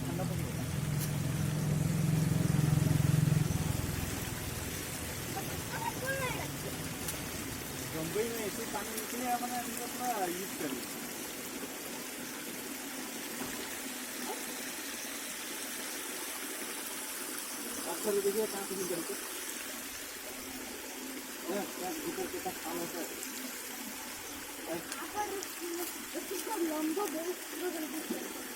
ঠান্ডা পড়ে मुंबई में ऐसे पानी निकले अपना अपना यूज करें अच्छा देखिए कहाँ से निकलते हैं ऊपर के तक खाना है अगर इसका लंबा बहुत